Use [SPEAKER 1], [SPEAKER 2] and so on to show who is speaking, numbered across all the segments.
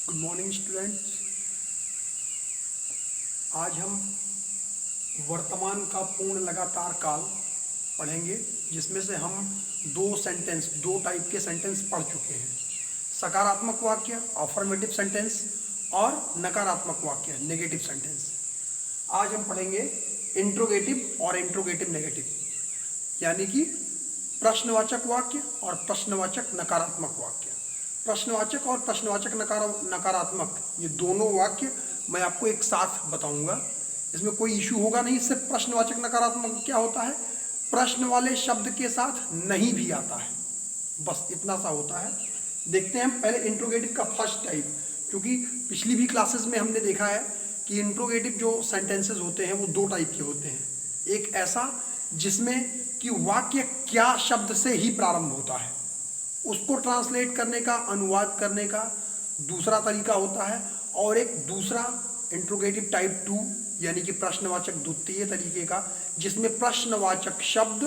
[SPEAKER 1] Good morning students. आज हम वर्तमान का पूर्ण लगातार काल पढ़ेंगे, जिसमें से हम दो टाइप के सेंटेंस पढ़ चुके हैं। सकारात्मक वाक्य अफर्मेटिव सेंटेंस और नकारात्मक वाक्य नेगेटिव सेंटेंस। आज हम पढ़ेंगे इंट्रोगेटिव और इंट्रोगेटिव नेगेटिव, यानी कि प्रश्नवाचक वाक्य और प्रश्नवाचक नकारात्मक वाक्य। प्रश्नवाचक और प्रश्नवाचक नकारात्मक ये दोनों वाक्य मैं आपको एक साथ बताऊंगा। इसमें कोई इशू होगा नहीं। सिर्फ प्रश्नवाचक नकारात्मक क्या होता है, प्रश्न वाले शब्द के साथ नहीं भी आता है, बस इतना सा होता है। देखते हैं पहले इंट्रोगेटिव का फर्स्ट टाइप, क्योंकि पिछली भी क्लासेस में हमने देखा है कि इंट्रोगेटिव जो सेंटेंसेस होते हैं वो दो टाइप के होते हैं। एक ऐसा जिसमें कि वाक्य क्या शब्द से ही प्रारंभ होता है, उसको ट्रांसलेट करने का, अनुवाद करने का दूसरा तरीका होता है, और एक दूसरा इंट्रोगेटिव टाइप 2 यानी कि प्रश्नवाचक द्वितीय तरीके का, जिसमें प्रश्नवाचक शब्द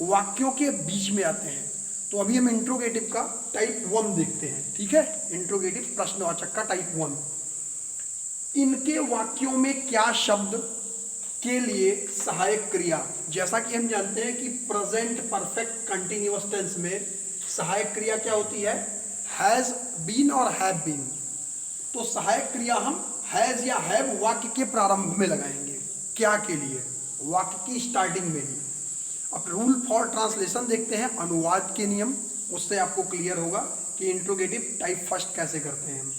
[SPEAKER 1] वाक्यों के बीच में आते हैं। तो अभी हम इंट्रोगेटिव का टाइप 1 देखते हैं, ठीक है। इंट्रोगेटिव प्रश्नवाचक का टाइप 1। इनके वाक्यों में क्या शब्द के लिए सहायक क्रिया, जैसा कि हम जानते हैं कि प्रेजेंट परफेक्ट कंटिन्यूअस टेंस में सहायक क्रिया क्या होती है, हैज बीन और हैव बीन। तो सहायक क्रिया हम हैज या हैव वाक्य के प्रारंभ में लगाएंगे। क्या के लिए, वाक्य की स्टार्टिंग में ही। अब रूल फॉर ट्रांसलेशन देखते हैं, अनुवाद के नियम, उससे आपको क्लियर होगा कि इंट्रोगेटिव टाइप फर्स्ट कैसे करते हैं।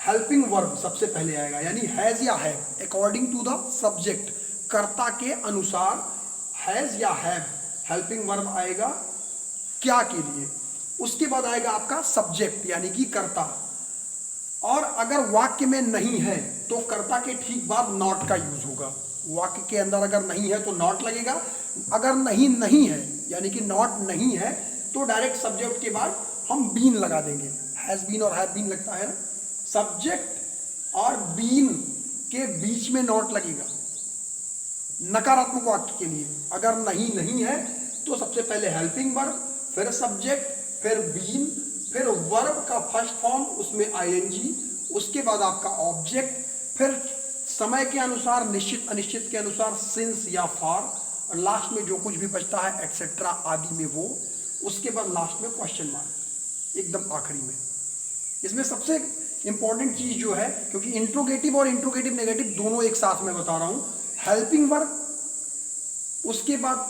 [SPEAKER 1] हेल्पिंग वर्ब सबसे पहले आएगा, यानी हैज या have according to the subject, कर्ता के अनुसार हैज या हैव हेल्पिंग वर्ब आएगा क्या के लिए। उसके बाद आएगा आपका सब्जेक्ट यानी कि कर्ता, और अगर वाक्य में नहीं है तो कर्ता के ठीक बाद नॉट का यूज होगा। वाक्य के अंदर अगर नहीं है तो नॉट लगेगा, अगर नहीं है यानी कि नॉट नहीं है तो डायरेक्ट सब्जेक्ट के बाद हम बीन लगा देंगे। हैज बीन और हैव बीन लगता है ना, सब्जेक्ट और बीन के बीच में नॉट लगेगा नकारात्मक वाक्य के लिए। अगर नहीं है तो सबसे पहले हेल्पिंग वर्ब, फिर सब्जेक्ट, फिर बीन, फिर वर्ब का फर्स्ट फॉर्म उसमें आईएनजी, उसके बाद आपका ऑब्जेक्ट, फिर समय के अनुसार निश्चित अनिश्चित के अनुसार सिंस या फॉर, और लास्ट में जो कुछ भी बचता है एक्सेट्रा आदि में वो, उसके बाद लास्ट में क्वेश्चन मार्क एकदम आखिरी में। इसमें सबसे इंपॉर्टेंट चीज जो है, क्योंकि इंट्रोगेटिव और इंट्रोगेटिव नेगेटिव दोनों एक साथ में बता रहा हूं, हेल्पिंग वर्ब, उसके बाद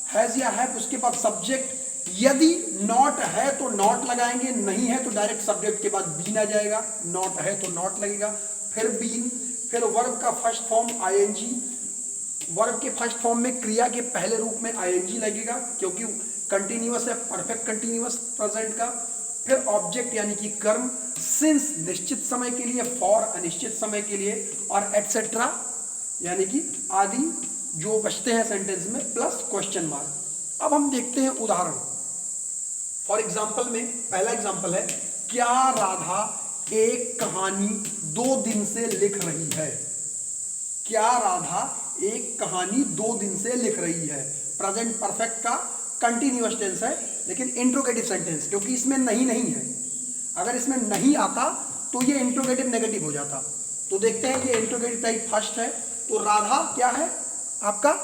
[SPEAKER 1] हैज या हैव, उसके बाद सब्जेक्ट। यदि नॉट है तो नॉट लगाएंगे, नहीं है तो डायरेक्ट सब्जेक्ट के बाद बीन आ जाएगा, नॉट है तो नॉट लगेगा, फिर बीन, फिर वर्ब का फर्स्ट फॉर्म आईएनजी। वर्ब के फर्स्ट फॉर्म में क्रिया के पहले रूप में आईएनजी लगेगा क्योंकि कंटिन्यूअस है, परफेक्ट कंटिन्यूअस प्रेजेंट का। फिर ऑब्जेक्ट यानी कि कर्म, सिंस निश्चित समय के लिए, फॉर अनिश्चित समय के लिए, और एटसेट्रा यानी कि आदि जो बचते हैं सेंटेंस में, प्लस क्वेश्चन मार्क। अब हम देखते हैं उदाहरण। फॉर एग्जाम्पल में पहला एग्जाम्पल है, क्या राधा एक कहानी 2 दिन से लिख रही है। क्या राधा एक कहानी 2 दिन से लिख रही है। प्रेजेंट परफेक्ट का कंटिन्यूअस टेंस है, लेकिन इंट्रोगेटिव सेंटेंस, क्योंकि इसमें नहीं है। अगर इसमें नहीं आता तो ये इंट्रोगेटिव नेगेटिव हो जाता। तो देखते हैं कि इंट्रोगेटिव टाइप फर्स्ट है, तो राधा क्या है आपका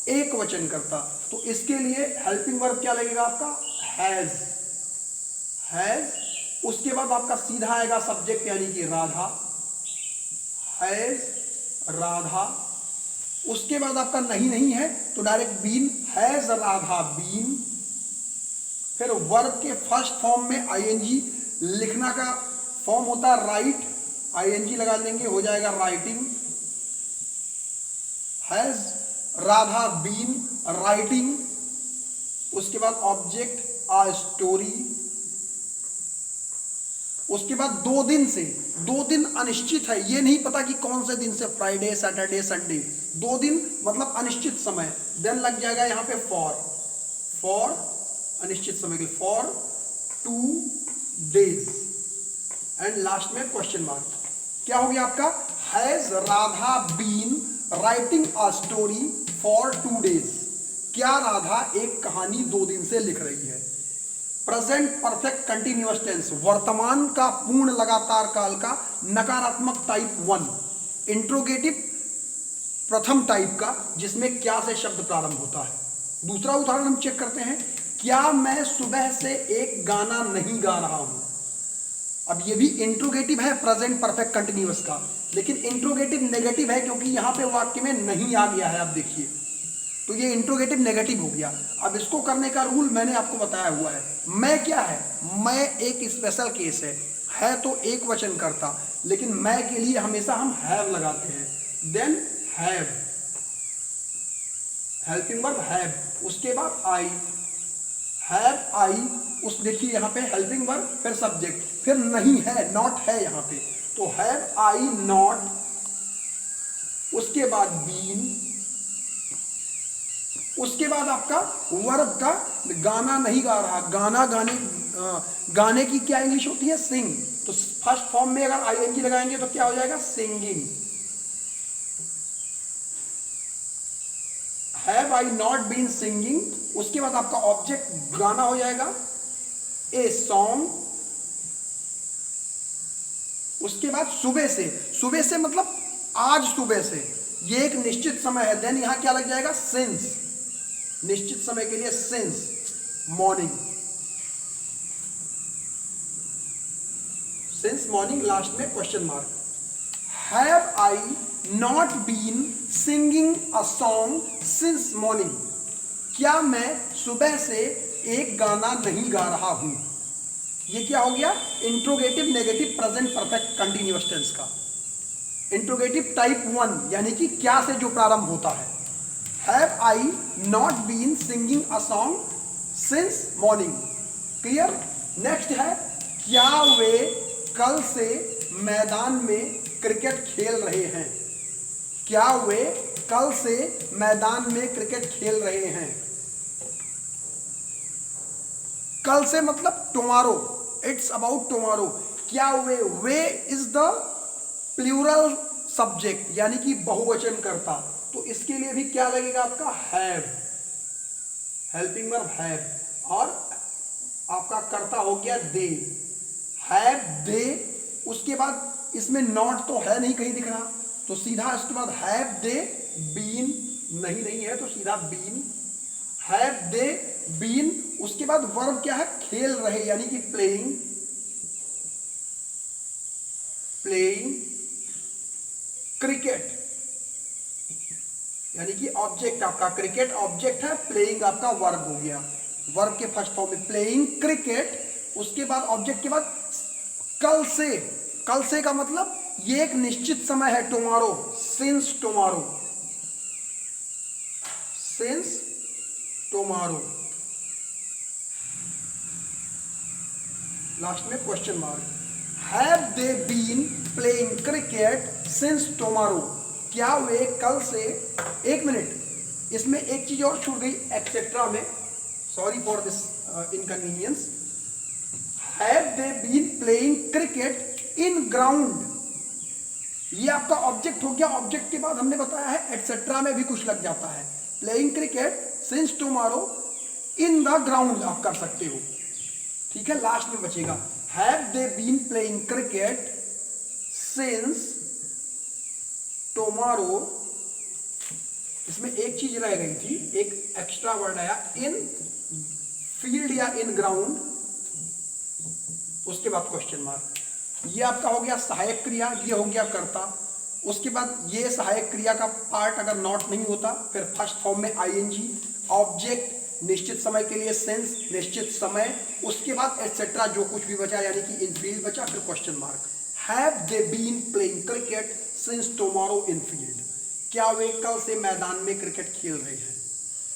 [SPEAKER 1] एक वचन करता, तो इसके लिए हेल्पिंग वर्ब क्या लगेगा आपका, हैज। उसके बाद आपका सीधा आएगा सब्जेक्ट यानी कि राधा, हैज राधा। उसके बाद आपका नहीं है तो direct been, has Radha been. फिर वर्ब के फर्स्ट फॉर्म में आईएनजी, लिखना का फॉर्म होता है राइट, आईएनजी लगा देंगे, हो जाएगा writing. Has Radha been writing. उसके बाद ऑब्जेक्ट आ स्टोरी। उसके बाद 2 दिन से, 2 दिन अनिश्चित है, ये नहीं पता कि कौन से दिन से, फ्राइडे सैटरडे संडे, 2 दिन मतलब अनिश्चित समय। देन लग जाएगा यहां पे फॉर अनिश्चित समय के लिए, फॉर 2 डेज, एंड लास्ट में क्वेश्चन मार्क। क्या हो गया आपका, has Radha been writing a story for 2 days. क्या राधा एक कहानी 2 दिन से लिख रही है। प्रेजेंट परफेक्ट कंटिन्यूअस टेंस, वर्तमान का पूर्ण लगातार काल का नकारात्मक टाइप 1, इंट्रोगेटिव प्रथम टाइप का, जिसमें क्या से शब्द प्रारंभ होता है। दूसरा उदाहरण हम चेक करते हैं, क्या मैं सुबह से एक गाना नहीं गा रहा हूं। अब ये भी इंट्रोगेटिव है प्रेजेंट परफेक्ट कंटिन्यूअस का, लेकिन इंट्रोगेटिव नेगेटिव है क्योंकि यहां पे वाक्य में नहीं आ गया है। आप देखिए, तो ये इंट्रोगेटिव नेगेटिव हो गया। अब इसको करने का रूल मैंने आपको बताया हुआ है। मैं क्या है, मैं एक स्पेशल केस है तो एक वचन करता, लेकिन मैं के लिए हमेशा हम हैव लगाते हैं। Then have, helping verb have, उसके बाद आई, हैव आई, उस देखिए यहां पे हेल्पिंग वर्ब फिर सब्जेक्ट, फिर नहीं है, नॉट है यहां पे, तो हैव आई नॉट, उसके बाद बीन, उसके बाद आपका वर्ब का गाना नहीं गा रहा, गाना गाने की क्या इंग्लिश होती है, सिंग, तो फर्स्ट फॉर्म में अगर आईएनजी लगाएंगे तो क्या हो जाएगा, singing. Have I not been singing, उसके बाद आपका ऑब्जेक्ट गाना हो जाएगा, ए सॉन्ग, उसके बाद सुबह से, सुबह से मतलब आज सुबह से, ये एक निश्चित समय है, देन यहां क्या लग जाएगा, सिंस, निश्चित समय के लिए since morning, since morning, last में question mark. Have I not been singing a song since morning, क्या मैं सुबह से एक गाना नहीं गा रहा हूं। ये क्या हो गया, interrogative negative present perfect continuous tense का इंट्रोगेटिव टाइप 1, यानी कि क्या से जो प्रारंभ होता है। Have I not been singing a song since morning, clear. Next है, क्या वे कल से मैदान में क्रिकेट खेल रहे हैं। क्या वे कल से मैदान में क्रिकेट खेल रहे हैं। कल से मतलब टुमारो, इट्स अबाउट टुमारो। क्या वे इज द प्लूरल सब्जेक्ट, यानी कि बहुवचन करता, तो इसके लिए भी क्या लगेगा आपका, हैव, हेल्पिंग वर्ब हैव, और आपका कर्ता हो गया दे, हैव दे, उसके बाद इसमें नॉट तो है नहीं, कहीं दिख रहा, तो सीधा इसके बाद हैव दे बीन, नहीं है तो सीधा बीन, हैव दे बीन, उसके बाद वर्ब क्या है, खेल रहे, यानी कि प्लेइंग, प्लेइंग क्रिकेट, यानी कि ऑब्जेक्ट आपका क्रिकेट ऑब्जेक्ट है, प्लेइंग आपका वर्ब हो गया, वर्ब के फर्स्ट फॉर्म में प्लेइंग क्रिकेट, उसके बाद ऑब्जेक्ट के बाद कल से, कल से का मतलब ये एक निश्चित समय है, tomorrow, since tomorrow, since tomorrow, last में question mark. Have they been playing cricket since tomorrow, क्या वे कल से, एक मिनट, इसमें एक चीज और छूट गई एक्सेट्रा में, sorry for this inconvenience. Have they been playing cricket in ground, ये आपका ऑब्जेक्ट हो गया, ऑब्जेक्ट के बाद हमने बताया है एक्सेट्रा में भी कुछ लग जाता है, playing cricket since tomorrow in the ground आप कर सकते हो, ठीक है। लास्ट में बचेगा have they been playing cricket since tomorrow, इसमें एक चीज रह गई थी, एक एक्स्ट्रा वर्ड आया, इन फील्ड या इन ग्राउंड, उसके बाद क्वेश्चन मार्क। ये आपका हो गया सहायक क्रिया, ये हो गया कर्ता, उसके बाद ये सहायक क्रिया का पार्ट अगर नॉट नहीं होता, फिर फर्स्ट फॉर्म में आईएनजी, ऑब्जेक्ट निश्चित समय के लिए सेंस, निश्चित समय, उसके बाद एटसेट्रा जो कुछ भी बचा, यानी कि इन फील्ड बचा, फिर question mark. Have they been playing cricket since tomorrow in field, क्या वे कल से मैदान में क्रिकेट खेल रहे हैं।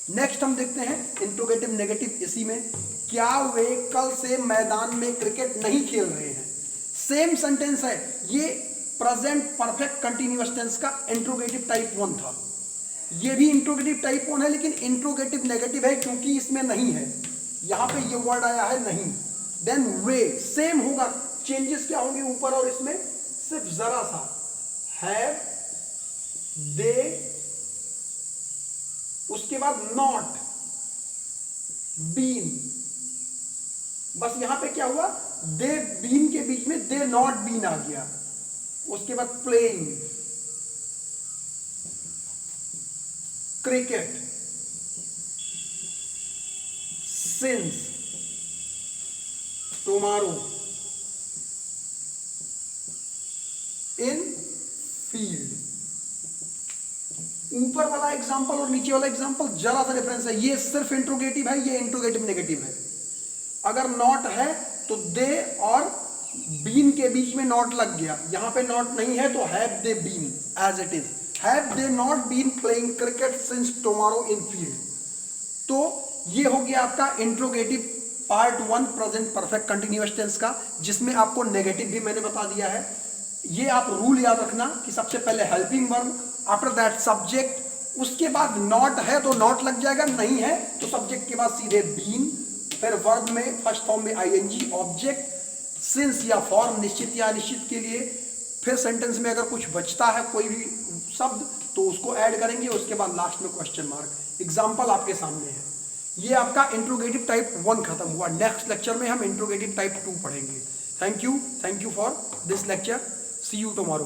[SPEAKER 1] नेक्स्ट हम देखते हैं इंट्रोगेटिव नेगेटिव, इसी में क्या वे कल से मैदान में क्रिकेट नहीं खेल रहे हैं। सेम सेंटेंस है, ये प्रेजेंट परफेक्ट कंटिन्यूअस टेंस का इंट्रोगेटिव टाइप 1 था, ये भी इंट्रोगेटिव टाइप 1 है, लेकिन इंट्रोगेटिव नेगेटिव है क्योंकि इसमें नहीं है, यहां पे ये वर्ड आया है नहीं। देन वे सेम होगा, चेंजेस क्या होंगे ऊपर और इसमें, सिर्फ जरा सा, हैव दे, उसके बाद नॉट बीन, बस यहां पे क्या हुआ, दे बीन के बीच में दे नॉट बीन आ गया। उसके बाद playing, cricket, since, tomorrow, in field. ऊपर वाला एग्जांपल और नीचे वाला एग्जांपल जरा सा डिफरेंस है, ये सिर्फ इंट्रोगेटिव है, ये इंट्रोगेटिव नेगेटिव है। अगर नॉट है तो दे और बीन के बीच में नॉट लग गया, यहां पे नॉट नहीं है तो have they been as it is, have they not been playing cricket since tomorrow in field. तो ये हो गया आपका interrogative part 1 present perfect continuous tense का, जिसमें आपको नेगेटिव भी मैंने बता दिया है। ये आप रूल याद रखना कि सबसे पहले helping verb, after that subject, उसके बाद नॉट है तो नॉट लग जाएगा, नहीं है तो सब्जेक्ट के बाद सीधे बीन, फिर वर्ब में फर्स्ट फॉर्म में आईएनजी, ऑब्जेक्ट, सिंस या फॉर निश्चित या अनिश्चित के लिए, फिर सेंटेंस में अगर कुछ बचता है कोई भी शब्द तो उसको ऐड करेंगे, उसके बाद लास्ट में क्वेश्चन मार्क। एग्जाम्पल आपके सामने है। ये आपका इंट्रोगेटिव टाइप 1 खत्म हुआ। नेक्स्ट लेक्चर में हम इंट्रोगेटिव टाइप 2 पढ़ेंगे। Thank you for this lecture. See you tomorrow.